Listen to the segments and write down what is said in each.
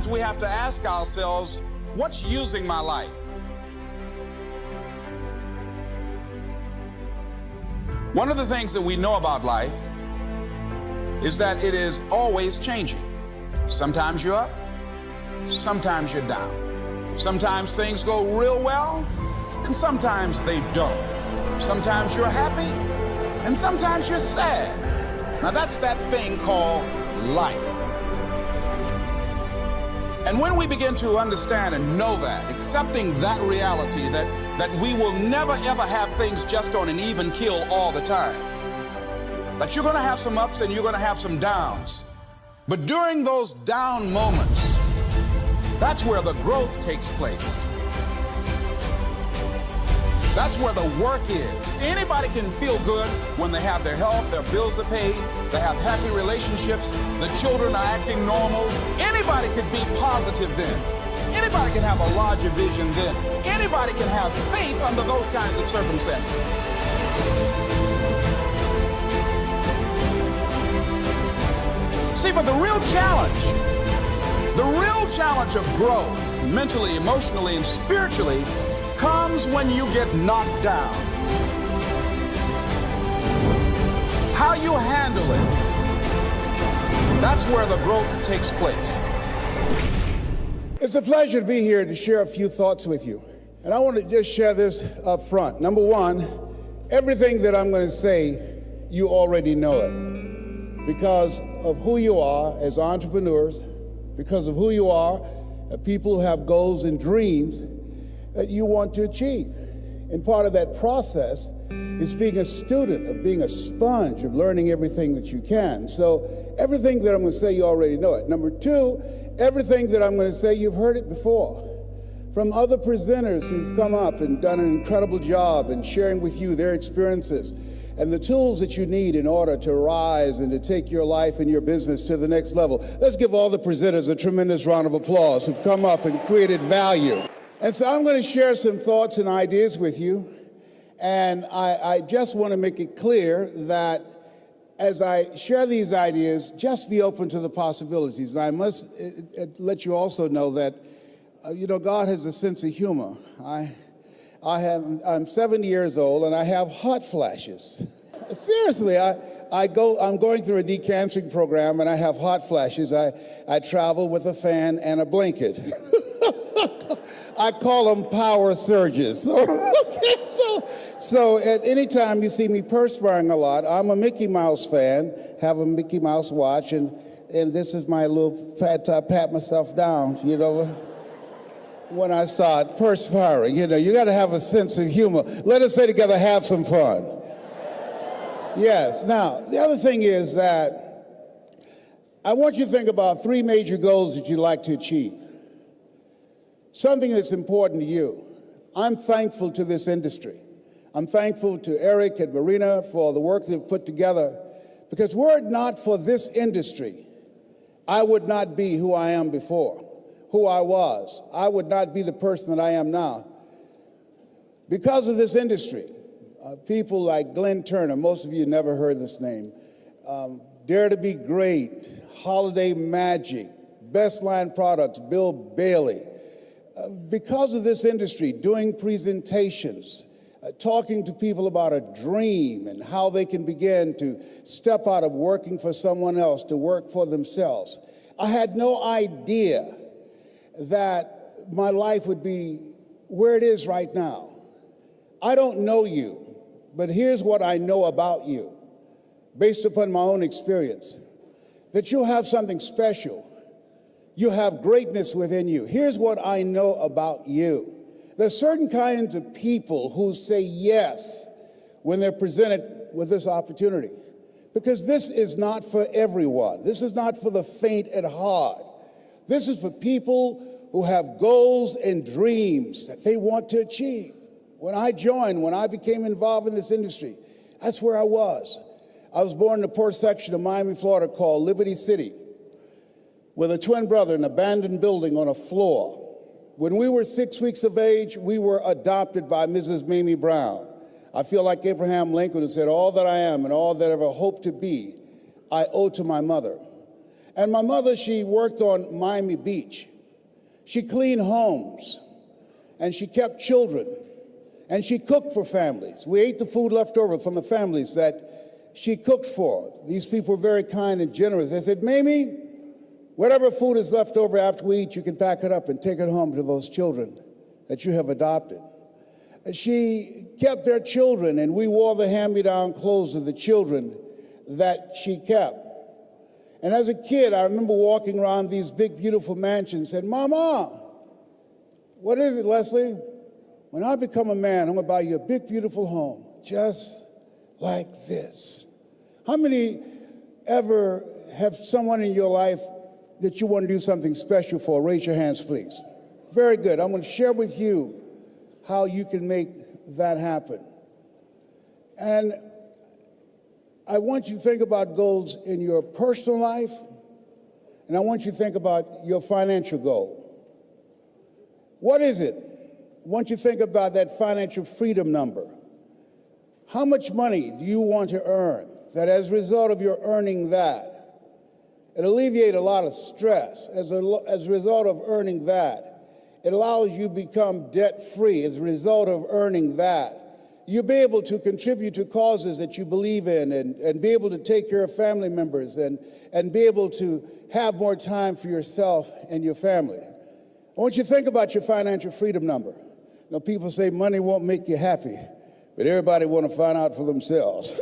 Sometimes we have to ask ourselves, what's using my life? One of the things that we know about life is that it is always changing. Sometimes you're up, sometimes you're down. Sometimes things go real well, and sometimes they don't. Sometimes you're happy, and sometimes you're sad. Now that's that thing called life. And when we begin to understand and know that, accepting that reality that we will never ever have things just on an even keel all the time, that you're gonna have some ups and you're gonna have some downs. But during those down moments, that's where the growth takes place. That's where the work is. Anybody can feel good when they have their health, their bills are paid, they have happy relationships, the children are acting normal. Anybody can be positive then. Anybody can have a larger vision then. Anybody can have faith under those kinds of circumstances. See, but the real challenge of growth, mentally, emotionally, and spiritually, comes when you get knocked down. How you handle it, that's where the growth takes place. It's a pleasure to be here to share a few thoughts with you. And I want to just share this up front. Number one, everything that I'm going to say, you already know it. Because of who you are as entrepreneurs, because of who you are, people who have goals and dreams that you want to achieve. And part of that process is being a student, of being a sponge, of learning everything that you can. So everything that I'm going to say, you already know it. Number two, everything that I'm going to say, you've heard it before. From other presenters who've come up and done an incredible job in sharing with you their experiences and the tools that you need in order to rise and to take your life and your business to the next level. Let's give all the presenters a tremendous round of applause who've come up and created value. And so I'm going to share some thoughts and ideas with you. And I just want to make it clear that as I share these ideas, just be open to the possibilities. And I must let you also know that, God has a sense of humor. I'm 70 years old and I have hot flashes. Seriously, I'm going through a decancering program and I have hot flashes. I travel with a fan and a blanket. I call them power surges. So at any time you see me perspiring a lot, I'm a Mickey Mouse fan, have a Mickey Mouse watch, and this is my little pat myself down, when I start perspiring. You got to have a sense of humor. Let us say together, have some fun. Yes. Now, the other thing is that I want you to think about three major goals that you'd like to achieve. Something that's important to you. I'm thankful to this industry. I'm thankful to Eric and Marina for the work they've put together, because were it not for this industry, I would not be who I am before, who I was. I would not be the person that I am now. Because of this industry, people like Glenn Turner, most of you never heard this name, Dare to Be Great, Holiday Magic, Best Line Products, Bill Bailey. Because of this industry, doing presentations, talking to people about a dream and how they can begin to step out of working for someone else to work for themselves, I had no idea that my life would be where it is right now. I don't know you, but here's what I know about you, based upon my own experience, that you have something special. You have greatness within you. Here's what I know about you. There's certain kinds of people who say yes when they're presented with this opportunity, because this is not for everyone. This is not for the faint at heart. This is for people who have goals and dreams that they want to achieve. When I became involved in this industry, that's where I was. I was born in the poor section of Miami, Florida called Liberty City, with a twin brother in an abandoned building on a floor. When we were 6 weeks of age, we were adopted by Mrs. Mamie Brown. I feel like Abraham Lincoln, who said, all that I am and all that I ever hope to be, I owe to my mother. And my mother, she worked on Miami Beach. She cleaned homes, and she kept children, and she cooked for families. We ate the food left over from the families that she cooked for. These people were very kind and generous. They said, Mamie, whatever food is left over after we eat, you can pack it up and take it home to those children that you have adopted. She kept their children, and we wore the hand-me-down clothes of the children that she kept. And as a kid, I remember walking around these big, beautiful mansions and said, Mama, what is it, Leslie? When I become a man, I'm going to buy you a big, beautiful home, just like this. How many ever have someone in your life that you want to do something special for? Raise your hands, please. Very good. I'm going to share with you how you can make that happen. And I want you to think about goals in your personal life, and I want you to think about your financial goal. What is it? I want you to think about that financial freedom number. How much money do you want to earn that as a result of your earning that, it alleviates a lot of stress. As a result of earning that, it allows you to become debt-free. As a result of earning that, you'll be able to contribute to causes that you believe in and be able to take care of family members and be able to have more time for yourself and your family. I want you to think about your financial freedom number. You know, people say money won't make you happy, but everybody want to find out for themselves.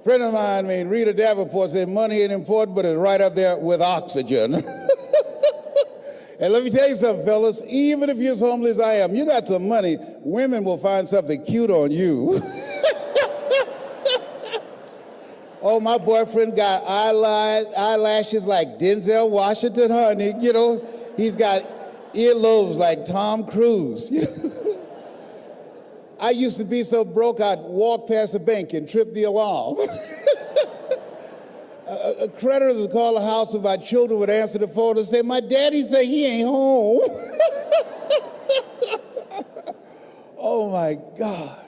Friend of mine, Rita Davenport, said money ain't important, but it's right up there with oxygen. And let me tell you something, fellas, even if you're as homeless as I am, you got some money, women will find something cute on you. Oh, my boyfriend got eyelashes like Denzel Washington, honey. You know, he's got earlobes like Tom Cruise. I used to be so broke, I'd walk past the bank and trip the alarm. Creditors would call the house and my children would answer the phone and say, my daddy said he ain't home. Oh my God.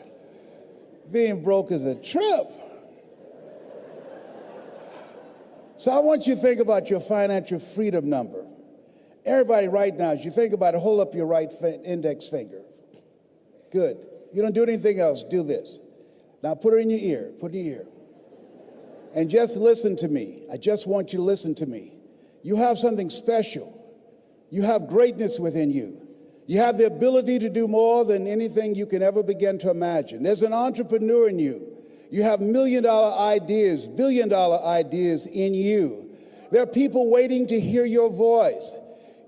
Being broke is a trip. So I want you to think about your financial freedom number. Everybody right now, as you think about it, hold up your right index finger. Good. You don't do anything else, do this. Now put it in your ear, put it in your ear. And just listen to me. I just want you to listen to me. You have something special. You have greatness within you. You have the ability to do more than anything you can ever begin to imagine. There's an entrepreneur in you. You have million-dollar ideas, billion-dollar ideas in you. There are people waiting to hear your voice.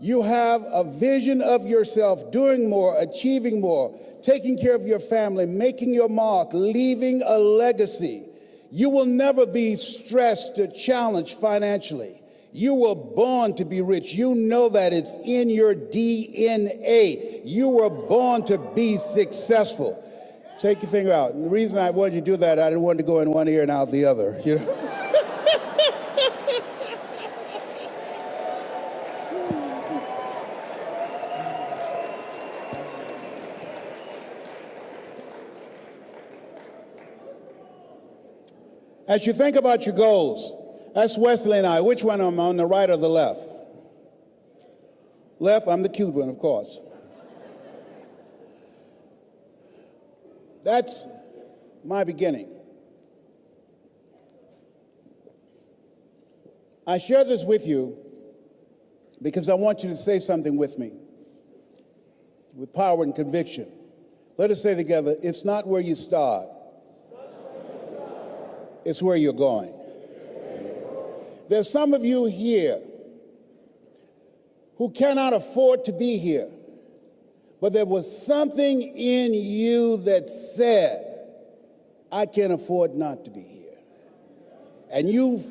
You have a vision of yourself doing more, achieving more, taking care of your family, making your mark, leaving a legacy. You will never be stressed or challenged financially. You were born to be rich. You know that it's in your DNA. You were born to be successful. Take your finger out. And the reason I wanted you to do that, I didn't want to go in one ear and out the other. You know? As you think about your goals, that's Wesley and I. Which one am I, on the right or the left? Left, I'm the cute one, of course. That's my beginning. I share this with you because I want you to say something with me, with power and conviction. Let us say together, it's not where you start. It's where you're going. There's some of you here who cannot afford to be here, but there was something in you that said, I can't afford not to be here. And you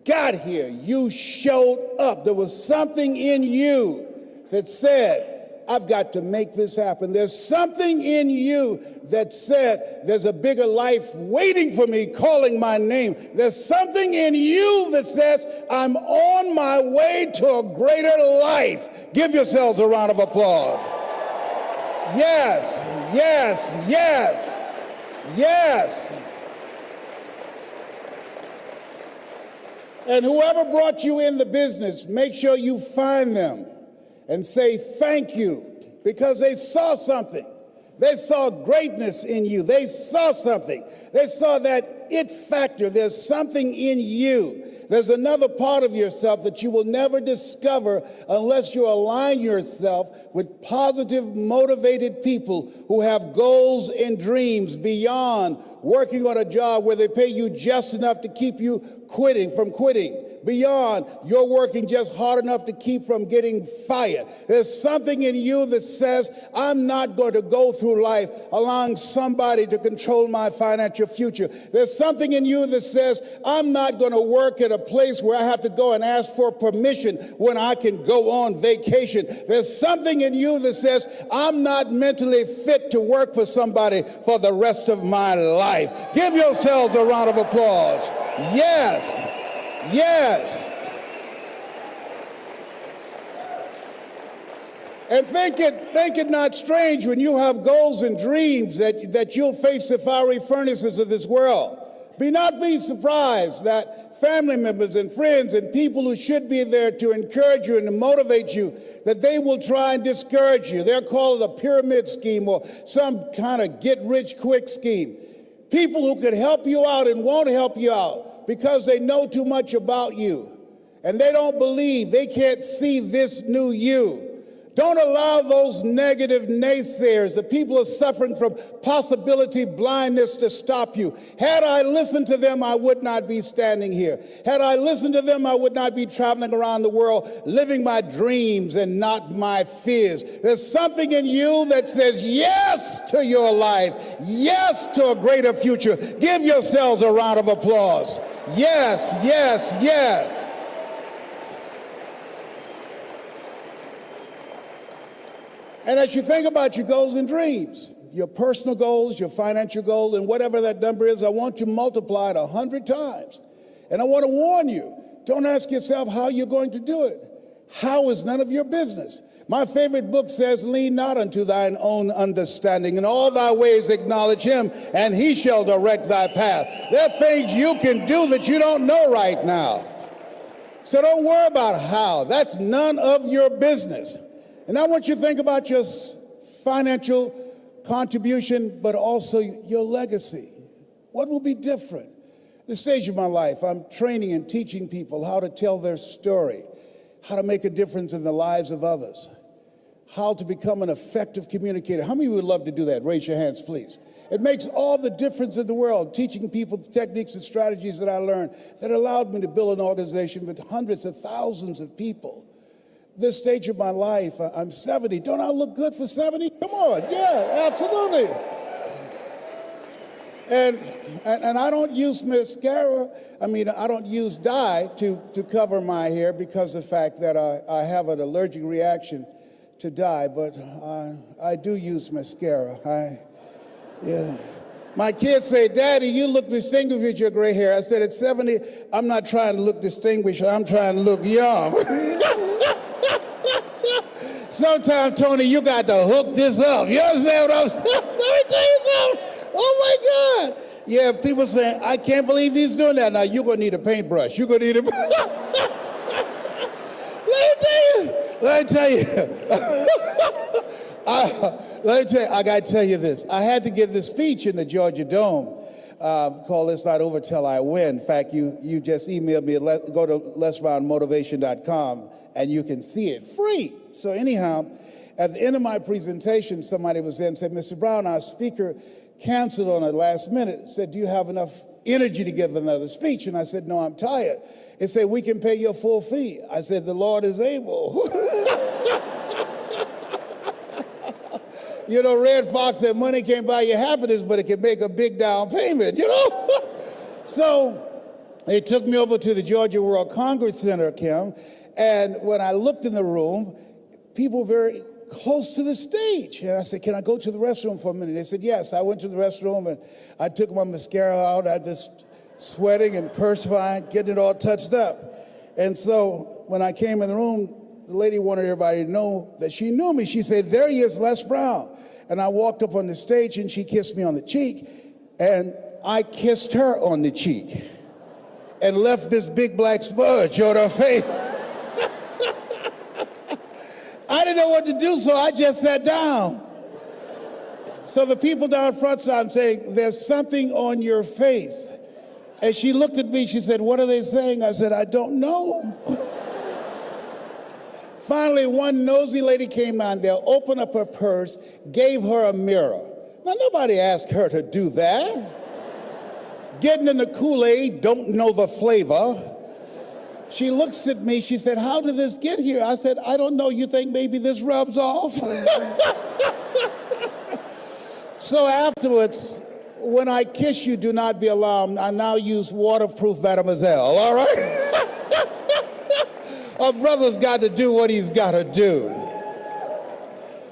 got here. You showed up. There was something in you that said, I've got to make this happen. There's something in you that said, there's a bigger life waiting for me, calling my name. There's something in you that says, I'm on my way to a greater life. Give yourselves a round of applause. Yes, yes, yes, yes. And whoever brought you in the business, make sure you find them and say thank you, because they saw something. They saw greatness in you. They saw something. They saw that it factor. There's something in you. There's another part of yourself that you will never discover unless you align yourself with positive, motivated people who have goals and dreams beyond working on a job where they pay you just enough to keep you from quitting, beyond you're working just hard enough to keep from getting fired. There's something in you that says, I'm not going to go through life allowing somebody to control my financial future. There's something in you that says, I'm not going to work at a place where I have to go and ask for permission when I can go on vacation. There's something in you that says, I'm not mentally fit to work for somebody for the rest of my life. Give yourselves a round of applause. Yes. Yes. And think it not strange when you have goals and dreams that you'll face the fiery furnaces of this world. Not be surprised that family members and friends and people who should be there to encourage you and to motivate you, that they will try and discourage you. They'll call it a pyramid scheme or some kind of get-rich-quick scheme. People who could help you out and won't help you out because they know too much about you. And they don't believe, they can't see this new you. Don't allow those negative naysayers, the people who are suffering from possibility blindness, to stop you. Had I listened to them, I would not be standing here. Had I listened to them, I would not be traveling around the world, living my dreams and not my fears. There's something in you that says yes to your life, yes to a greater future. Give yourselves a round of applause. Yes, yes, yes. And as you think about your goals and dreams, your personal goals, your financial goal, and whatever that number is, I want you to multiply it 100 times. And I want to warn you, don't ask yourself how you're going to do it. How is none of your business. My favorite book says, lean not unto thine own understanding. In all thy ways acknowledge him, and he shall direct thy path. There are things you can do that you don't know right now. So don't worry about how. That's none of your business. And I want you to think about your financial contribution, but also your legacy. What will be different? This stage of my life, I'm training and teaching people how to tell their story, how to make a difference in the lives of others, how to become an effective communicator. How many of you would love to do that? Raise your hands, please. It makes all the difference in the world, teaching people the techniques and strategies that I learned that allowed me to build an organization with hundreds of thousands of people. This stage of my life, I'm 70. Don't I look good for 70? Come on, yeah, absolutely. And I don't use mascara. I don't use dye to cover my hair because of the fact that I have an allergic reaction to dye, but I do use mascara. Yeah. My kids say, Daddy, you look distinguished with your gray hair. I said, at 70, I'm not trying to look distinguished. I'm trying to look young. Sometimes, Tony, you got to hook this up. You understand what I'm saying? Let me tell you something. Oh, my God. Yeah, people saying, I can't believe he's doing that. Now, you're going to need a paintbrush. You're going to need a... Let me tell you. I got to tell you this. I had to give this speech in the Georgia Dome called It's Not Over Till I Win. In fact, you just emailed me. Go to lesroundmotivation.com and you can see it free. So anyhow, at the end of my presentation, somebody was there and said, Mr. Brown, our speaker canceled on the last minute. Said, do you have enough energy to give another speech? And I said, no, I'm tired. They said, we can pay your full fee. I said, the Lord is able. You know, Red Fox said money can't buy you happiness, but it can make a big down payment, you know? So they took me over to the Georgia World Congress Center, Kim, and when I looked in the room, people were very close to the stage. And I said, can I go to the restroom for a minute? They said, yes. I went to the restroom, and I took my mascara out. I just sweating and perspiring, getting it all touched up. And so when I came in the room, the lady wanted everybody to know that she knew me. She said, there he is, Les Brown. And I walked up on the stage, and she kissed me on the cheek, and I kissed her on the cheek. and left this big black smudge on her face. I didn't know what to do, so I just sat down. So the people down front started saying, there's something on your face. And she looked at me, she said, what are they saying? I said, I don't know. Finally, one nosy lady came down there, opened up her purse, gave her a mirror. Now, nobody asked her to do that. Getting in the Kool-Aid, don't know the flavor. She looks at me, she said, how did this get here? I said, I don't know, you think maybe this rubs off? So afterwards, when I kiss you, do not be alarmed. I now use waterproof Mademoiselle, all right? A brother's got to do what he's got to do.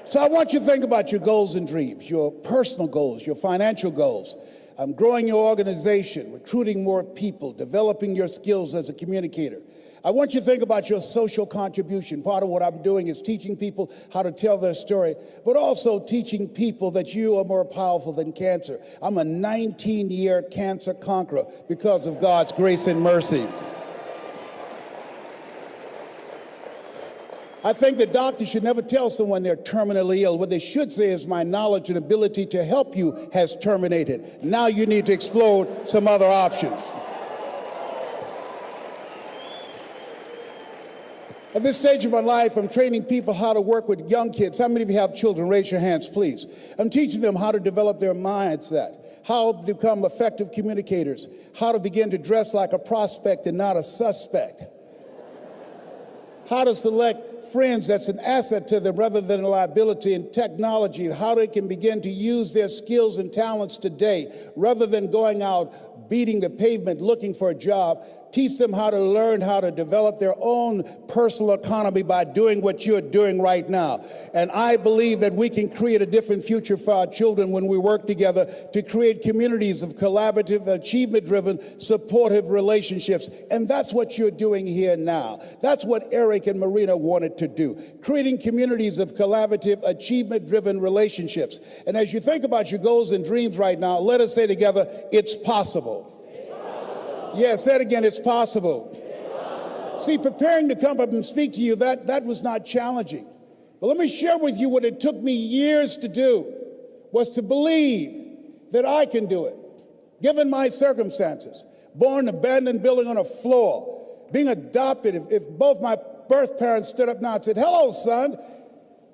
So I want you to think about your goals and dreams, your personal goals, your financial goals, growing your organization, recruiting more people, developing your skills as a communicator. I want you to think about your social contribution. Part of what I'm doing is teaching people how to tell their story, but also teaching people that you are more powerful than cancer. I'm a 19-year cancer conqueror because of God's grace and mercy. I think that doctors should never tell someone they're terminally ill. What they should say is, my knowledge and ability to help you has terminated. Now you need to explore some other options. At this stage of my life, I'm training people how to work with young kids. How many of you have children? Raise your hands, please. I'm teaching them how to develop their mindset, how to become effective communicators, how to begin to dress like a prospect and not a suspect, how to select friends that's an asset to them rather than a liability, in technology, how they can begin to use their skills and talents today rather than going out beating the pavement looking for a job. Teach them how to learn how to develop their own personal economy by doing what you're doing right now. And I believe that we can create a different future for our children when we work together to create communities of collaborative, achievement-driven, supportive relationships. And that's what you're doing here now. That's what Eric and Marina wanted to do, creating communities of collaborative, achievement-driven relationships. And as you think about your goals and dreams right now, let us say together, it's possible. Yes, say it again, it's possible. See, preparing to come up and speak to you, that was not challenging. But let me share with you what it took me years to do, was to believe that I can do it, given my circumstances. Born in an abandoned building on a floor, being adopted, if both my birth parents stood up now and said, hello, son,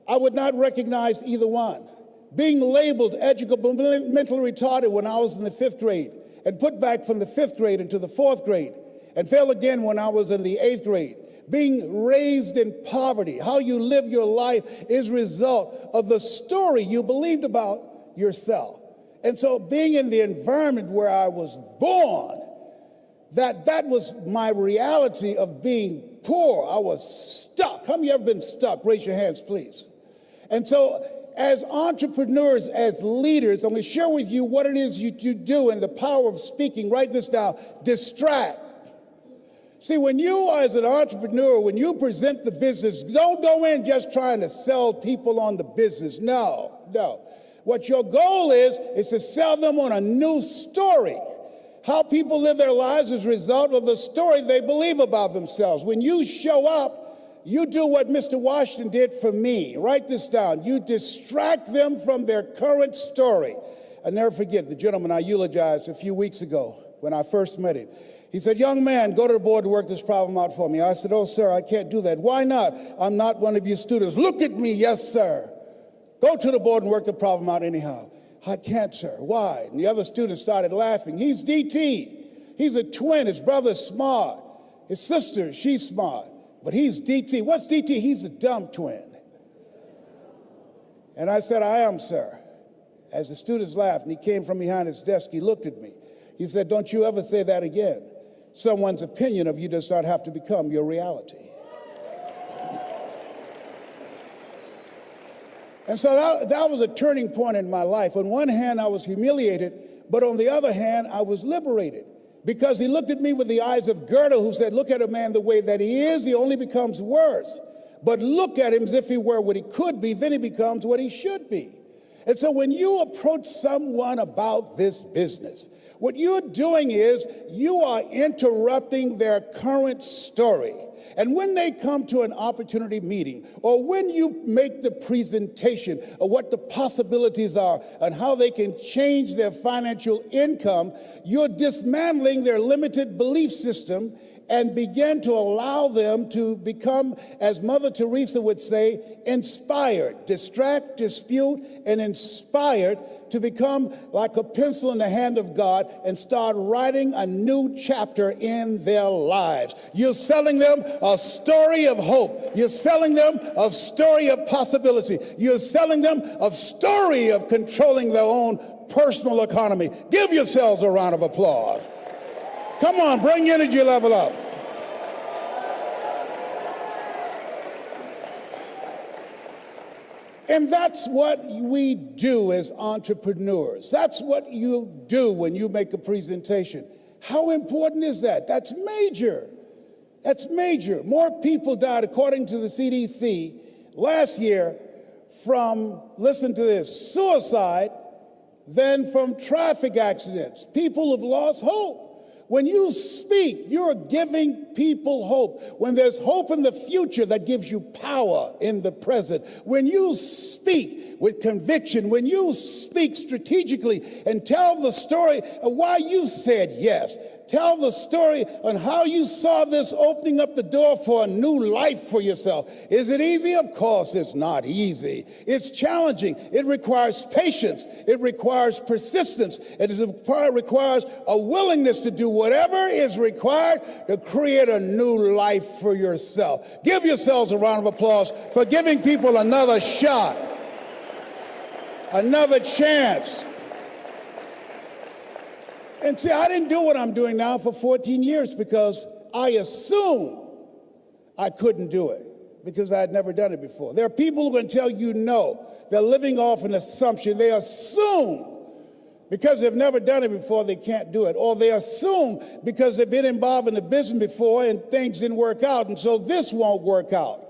I would not recognize either one. Being labeled educable, mentally retarded when I was in the 5th grade, and put back from the 5th grade into the 4th grade, and fail again when I was in the 8th grade. Being raised in poverty, how you live your life is a result of the story you believed about yourself. And so being in the environment where I was born, that was my reality of being poor. I was stuck. How many of you ever been stuck? Raise your hands, please. And so as entrepreneurs, as leaders, I'm going to share with you what it is you do and the power of speaking. Write this down. Distract. See, when you as an entrepreneur, when you present the business, don't go in just trying to sell people on the business. No. What your goal is to sell them on a new story. How people live their lives is a result of the story they believe about themselves. When you show up, you do what Mr. Washington did for me. Write this down. You distract them from their current story. I'll never forget the gentleman I eulogized a few weeks ago when I first met him. He said, young man, go to the board to work this problem out for me. I said, oh, sir, I can't do that. Why not? I'm not one of your students. Look at me. Yes, sir. Go to the board and work the problem out anyhow. I can't, sir. Why? And the other students started laughing. He's DT. He's a twin. His brother's smart. His sister, she's smart. But he's DT. What's DT? He's a dumb twin. And I said, I am, sir. As the students laughed, and he came from behind his desk, he looked at me. He said, don't you ever say that again. Someone's opinion of you does not have to become your reality. And so that was a turning point in my life. On one hand, I was humiliated, but on the other hand, I was liberated. Because he looked at me with the eyes of Goethe, who said, look at a man the way that he is, he only becomes worse. But look at him as if he were what he could be, then he becomes what he should be. And so when you approach someone about this business, what you're doing is you are interrupting their current story. And when they come to an opportunity meeting, or when you make the presentation of what the possibilities are and how they can change their financial income, you're dismantling their limited belief system and begin to allow them to become, as Mother Teresa would say, inspired. Distract, dispute, and inspired to become like a pencil in the hand of God and start writing a new chapter in their lives. You're selling them a story of hope. You're selling them a story of possibility. You're selling them a story of controlling their own personal economy. Give yourselves a round of applause. Come on, bring your energy level up. And that's what we do as entrepreneurs. That's what you do when you make a presentation. How important is that? That's major. That's major. More people died, according to the CDC, last year from, listen to this, suicide than from traffic accidents. People have lost hope. When you speak, you're giving people hope. When there's hope in the future, that gives you power in the present. When you speak with conviction, when you speak strategically and tell the story of why you said yes, tell the story on how you saw this opening up the door for a new life for yourself. Is it easy? Of course it's not easy. It's challenging. It requires patience. It requires persistence. It requires a willingness to do whatever is required to create a new life for yourself. Give yourselves a round of applause for giving people another shot, another chance. And see, I didn't do what I'm doing now for 14 years because I assumed I couldn't do it because I had never done it before. There are people who are going to tell you no. They're living off an assumption. They assume because they've never done it before, they can't do it. Or they assume because they've been involved in the business before and things didn't work out, and so this won't work out.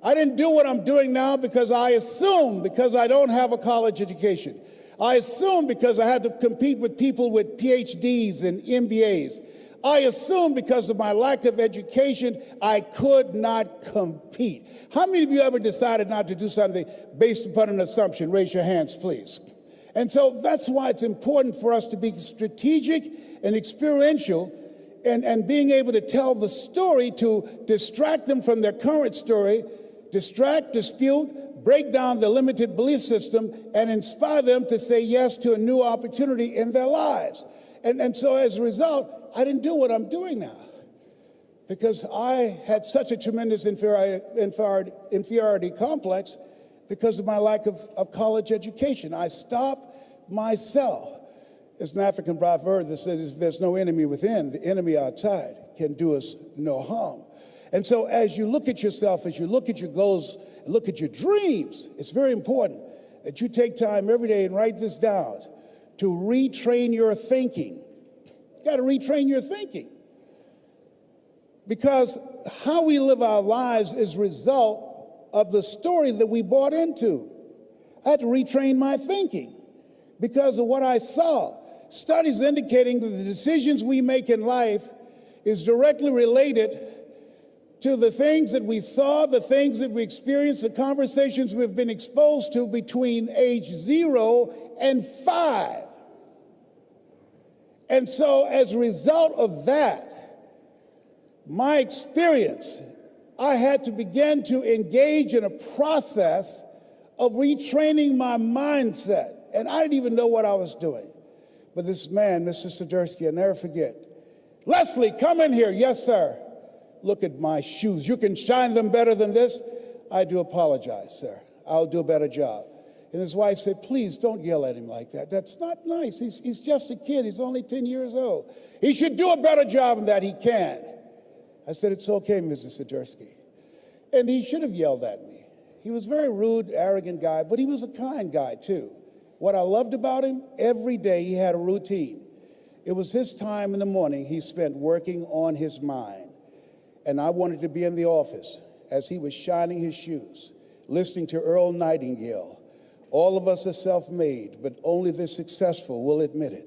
I didn't do what I'm doing now because I assume because I don't have a college education. I assume because I had to compete with people with PhDs and MBAs. I assume because of my lack of education, I could not compete. How many of you ever decided not to do something based upon an assumption? Raise your hands, please. And so that's why it's important for us to be strategic and experiential and being able to tell the story to distract them from their current story, distract, dispute, break down the limited belief system, and inspire them to say yes to a new opportunity in their lives. And so as a result, I didn't do what I'm doing now because I had such a tremendous inferiority complex because of my lack of college education. I stopped myself. There's an African proverb that says there's no enemy within, the enemy outside can do us no harm. And so as you look at yourself, as you look at your goals, look at your dreams, it's very important that you take time every day and write this down to retrain your thinking. You got to retrain your thinking. Because how we live our lives is a result of the story that we bought into. I had to retrain my thinking because of what I saw. Studies indicating that the decisions we make in life is directly related to the things that we saw, the things that we experienced, the conversations we've been exposed to between age 0 and 5. And so as a result of that, my experience, I had to begin to engage in a process of retraining my mindset. And I didn't even know what I was doing. But this man, Mr. Swiderski, I'll never forget. Leslie, come in here. Yes, sir. Look at my shoes. You can shine them better than this? I do apologize, sir. I'll do a better job. And his wife said, please don't yell at him like that. That's not nice. He's just a kid. He's only 10 years old. He should do a better job than that. He can. I said, it's okay, Mrs. Swiderski. And he should have yelled at me. He was a very rude, arrogant guy, but he was a kind guy, too. What I loved about him, every day he had a routine. It was his time in the morning he spent working on his mind. And I wanted to be in the office as he was shining his shoes, listening to Earl Nightingale, All of us are self-made, but only the successful will admit it.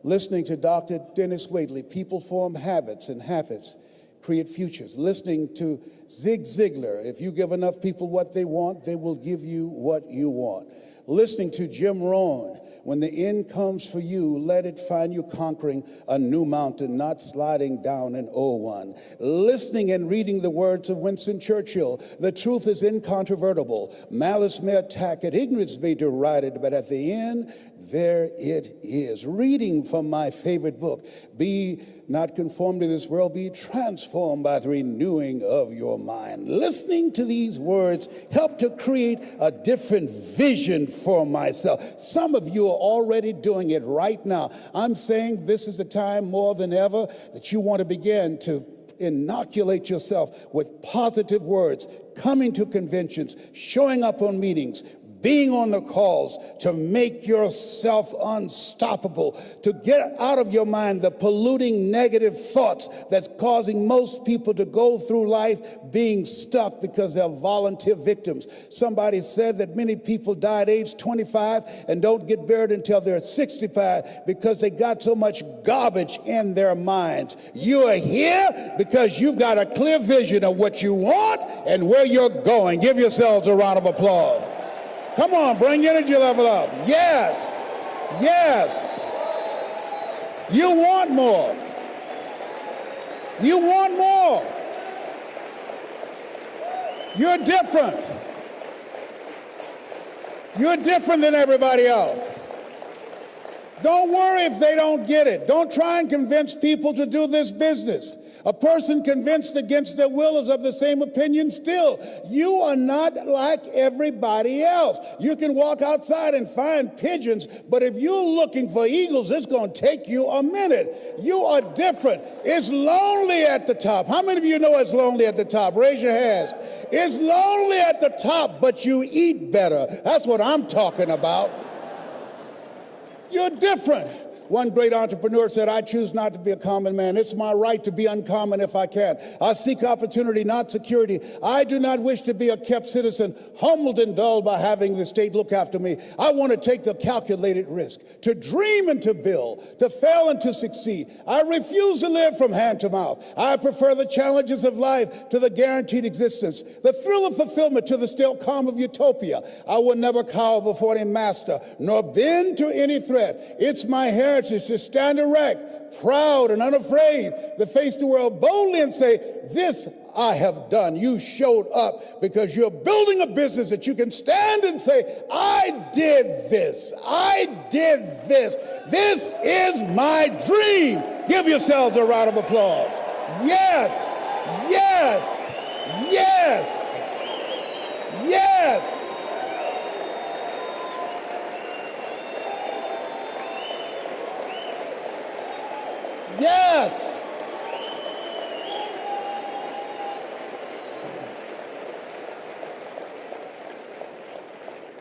Listening to Dr. Dennis Waitley, people form habits, and habits create futures. Listening to Zig Ziglar, if you give enough people what they want, they will give you what you want. Listening to Jim Rohn, when the end comes for you, let it find you conquering a new mountain, not sliding down an old one. Listening and reading the words of Winston Churchill, the truth is incontrovertible. Malice may attack it, ignorance may deride it, but at the end, there it is. Reading from my favorite book, Be Not Conformed to This World, Be Transformed by the Renewing of Your Mind. Listening to these words help to create a different vision for myself. Some of you are already doing it right now. I'm saying this is a time more than ever that you want to begin to inoculate yourself with positive words, coming to conventions, showing up on meetings, being on the calls, to make yourself unstoppable, to get out of your mind the polluting negative thoughts that's causing most people to go through life being stuck because they're volunteer victims. Somebody said that many people die at age 25 and don't get buried until they're 65 because they got so much garbage in their minds. You are here because you've got a clear vision of what you want and where you're going. Give yourselves a round of applause. Come on, bring your energy level up. Yes, yes. You want more. You want more. You're different. You're different than everybody else. Don't worry if they don't get it. Don't try and convince people to do this business. A person convinced against their will is of the same opinion still. You are not like everybody else. You can walk outside and find pigeons, but if you're looking for eagles, it's going to take you a minute. You are different. It's lonely at the top. How many of you know it's lonely at the top? Raise your hands. It's lonely at the top, but you eat better. That's what I'm talking about. You're different. One great entrepreneur said, I choose not to be a common man. It's my right to be uncommon if I can. I seek opportunity, not security. I do not wish to be a kept citizen, humbled and dulled by having the state look after me. I want to take the calculated risk, to dream and to build, to fail and to succeed. I refuse to live from hand to mouth. I prefer the challenges of life to the guaranteed existence, the thrill of fulfillment to the still calm of utopia. I will never cower before any master, nor bend to any threat. It's my heritage to stand erect, proud and unafraid, to face the world boldly and say, this I have done. You showed up because you're building a business that you can stand and say, I did this. I did this. This is my dream. Give yourselves a round of applause. Yes, yes, yes, yes. Yes.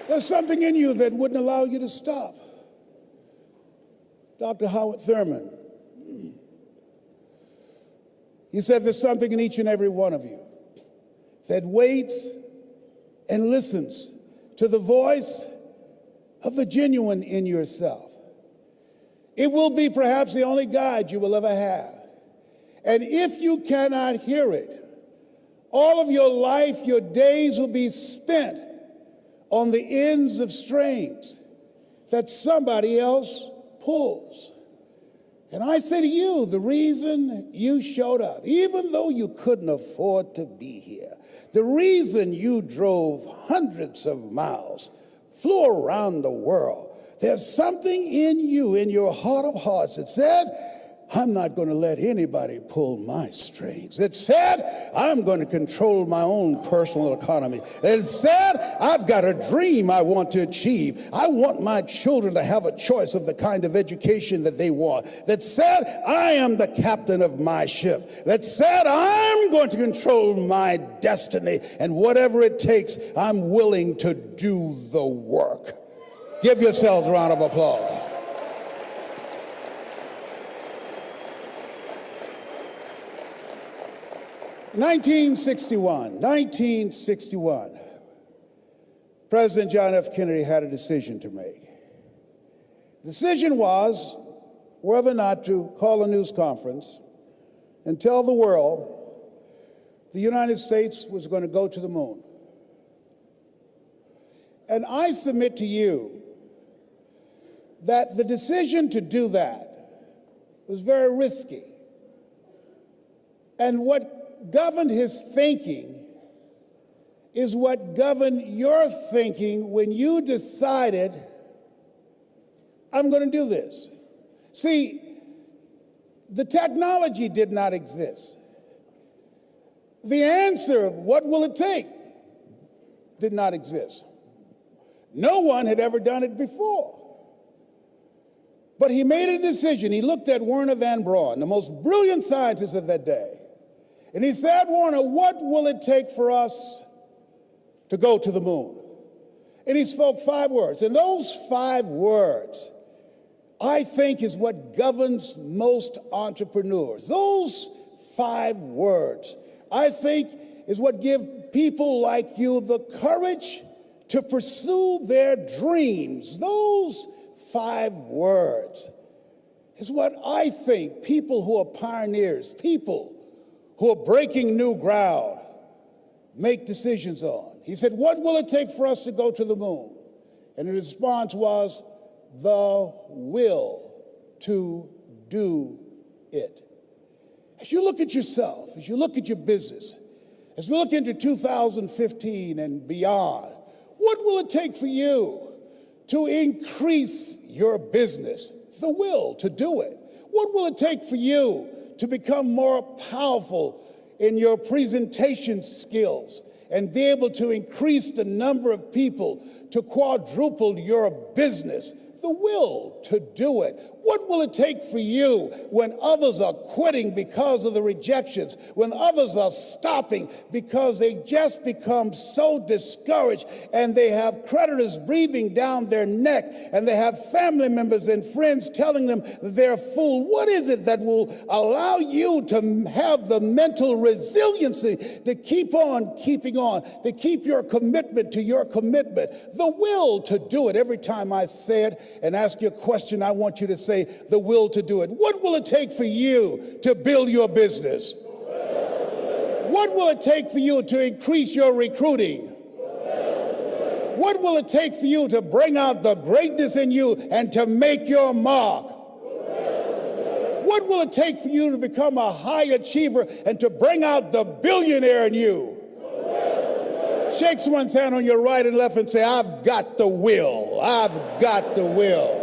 There's something in you that wouldn't allow you to stop. Dr. Howard Thurman, he said there's something in each and every one of you that waits and listens to the voice of the genuine in yourself. It will be perhaps the only guide you will ever have. And if you cannot hear it, all of your life, your days will be spent on the ends of strings that somebody else pulls. And I say to you, the reason you showed up, even though you couldn't afford to be here, the reason you drove hundreds of miles, flew around the world, there's something in you, in your heart of hearts, that said, I'm not going to let anybody pull my strings. It said, I'm going to control my own personal economy. It said, I've got a dream I want to achieve. I want my children to have a choice of the kind of education that they want. That said, I am the captain of my ship. That said, I'm going to control my destiny. And whatever it takes, I'm willing to do the work. Give yourselves a round of applause. (1961). President John F. Kennedy had a decision to make. The decision was whether or not to call a news conference and tell the world the United States was going to go to the moon. And I submit to you that the decision to do that was very risky. And what governed his thinking is what governed your thinking when you decided, I'm going to do this. See, the technology did not exist. The answer of what will it take did not exist. No one had ever done it before. But he made a decision. He looked at Wernher von Braun, the most brilliant scientist of that day, and he said, Wernher, what will it take for us to go to the moon? And he spoke 5 words. And those 5 words, I think, is what governs most entrepreneurs. Those 5 words, I think, is what give people like you the courage to pursue their dreams. Those 5 words is what I think people who are pioneers, people who are breaking new ground, make decisions on. He said, what will it take for us to go to the moon? And the response was, the will to do it. As you look at yourself, as you look at your business, as we look into 2015 and beyond, what will it take for you to increase your business? The will to do it. What will it take for you to become more powerful in your presentation skills and be able to increase the number of people, to quadruple your business? The will to do it. What will it take for you when others are quitting because of the rejections, when others are stopping because they just become so discouraged and they have creditors breathing down their neck and they have family members and friends telling them they're a fool? What is it that will allow you to have the mental resiliency to keep on keeping on, to keep your commitment to your commitment? The will to do it. Every time I say it and ask you a question, I want you to say, the will to do it. What will it take for you to build your business? What will it take for you to increase your recruiting? What will it take for you to bring out the greatness in you and to make your mark? What will it take for you to become a high achiever and to bring out the billionaire in you? Shake someone's hand on your right and left and say, I've got the will. I've got the will.